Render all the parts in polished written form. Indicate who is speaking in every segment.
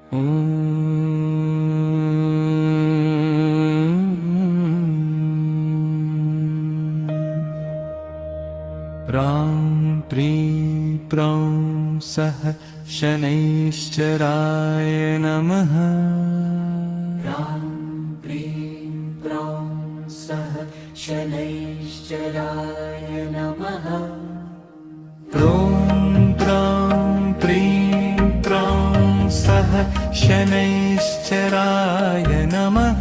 Speaker 1: प्रां प्रीं प्रौं सः शनैश्चराय नमः।
Speaker 2: प्रां प्रीं प्रौं सः शनैश्चराय नमः।
Speaker 1: प्रों प्रां प्रीं प्रौं सः शनैश्चराय नमः।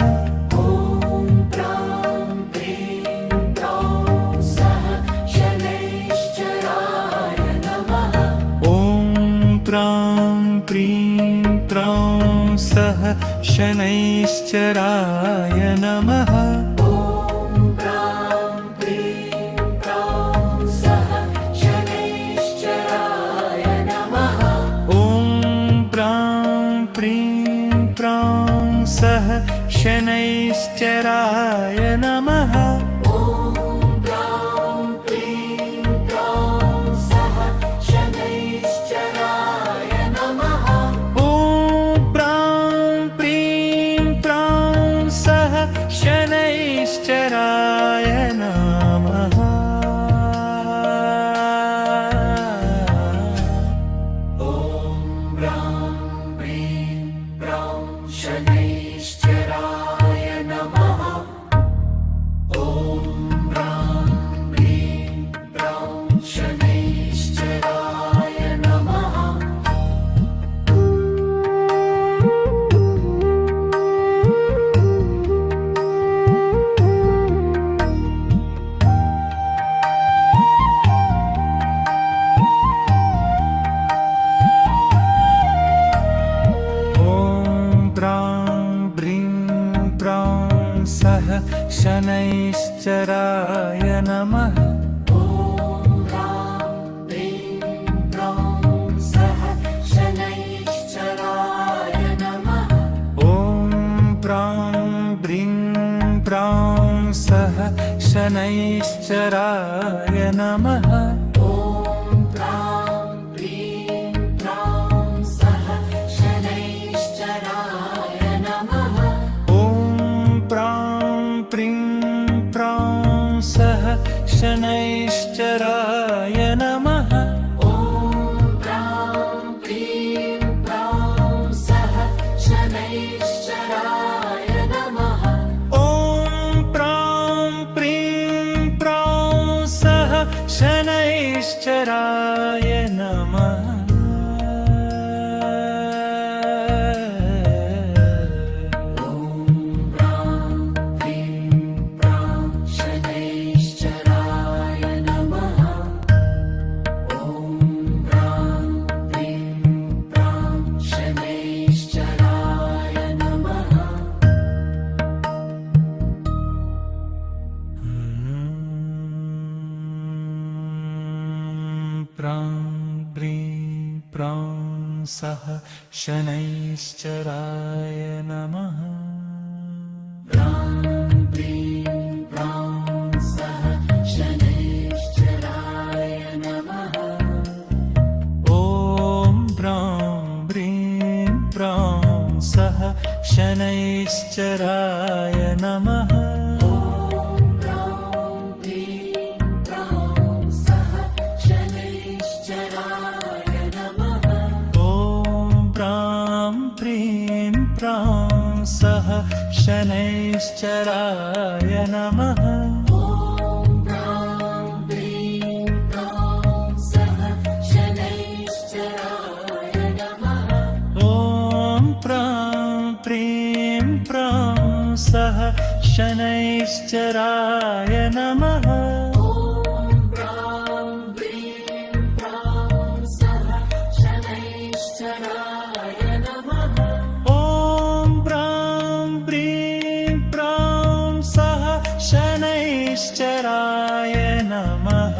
Speaker 1: प्रां प्रीं प्रौं सः शनैश्चराय नमः।
Speaker 2: प्रां प्रीं प्रौं सः शनैश्चराय नमः।
Speaker 1: प्रां प्रीं प्रौं सः शनैश्चराय नमः। शनैश्चराय नमः।
Speaker 2: ॐ प्रां प्रीं प्रौं शनैश्चराय नमः। ॐ प्रां प्रीं प्रौं शनैश्चराय नमः।
Speaker 1: सः शनैश्चराय नमः।
Speaker 2: प्रां प्रीं प्रौं सः शनैश्चराय नमः।
Speaker 1: प्रां प्रीं प्रौं सः शनैश्चराय नमः।
Speaker 2: प्रां प्रीं प्रौं सः शनैश्चराय नमः।
Speaker 1: प्रां प्रीं प्रौं सः शनैश्चराय नमः।
Speaker 2: प्रां प्रीं प्रौं सः शनैश्चराय नमः।
Speaker 1: प्रां प्रीं प्रौं सः शनैश्चराय नमः। प्रां प्रीं प्रौं सः शनैश्चराय नमः।
Speaker 2: प्रां प्रीं प्रौं सः शनैश्चराय नमः।
Speaker 1: प्रां प्रीं प्रौं सः शनैश्चराय नमः। सः शनैश्चराय नमः।
Speaker 2: प्रां प्रीं प्रौं सः शनैश्चराय नमः।
Speaker 1: प्रां प्रीं प्रौं सः शनैश्चराय नमः।
Speaker 2: प्रां प्रीं प्रौं सः शनैश्चराय नमः।
Speaker 1: शनैश्चराय नमः।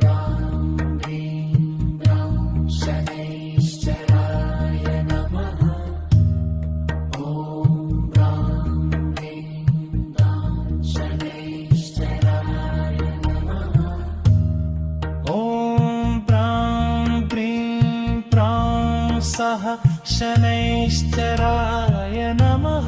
Speaker 2: प्रां प्रीं प्रौं शनैश्चराय नमः।
Speaker 1: शनैश्चराय नमः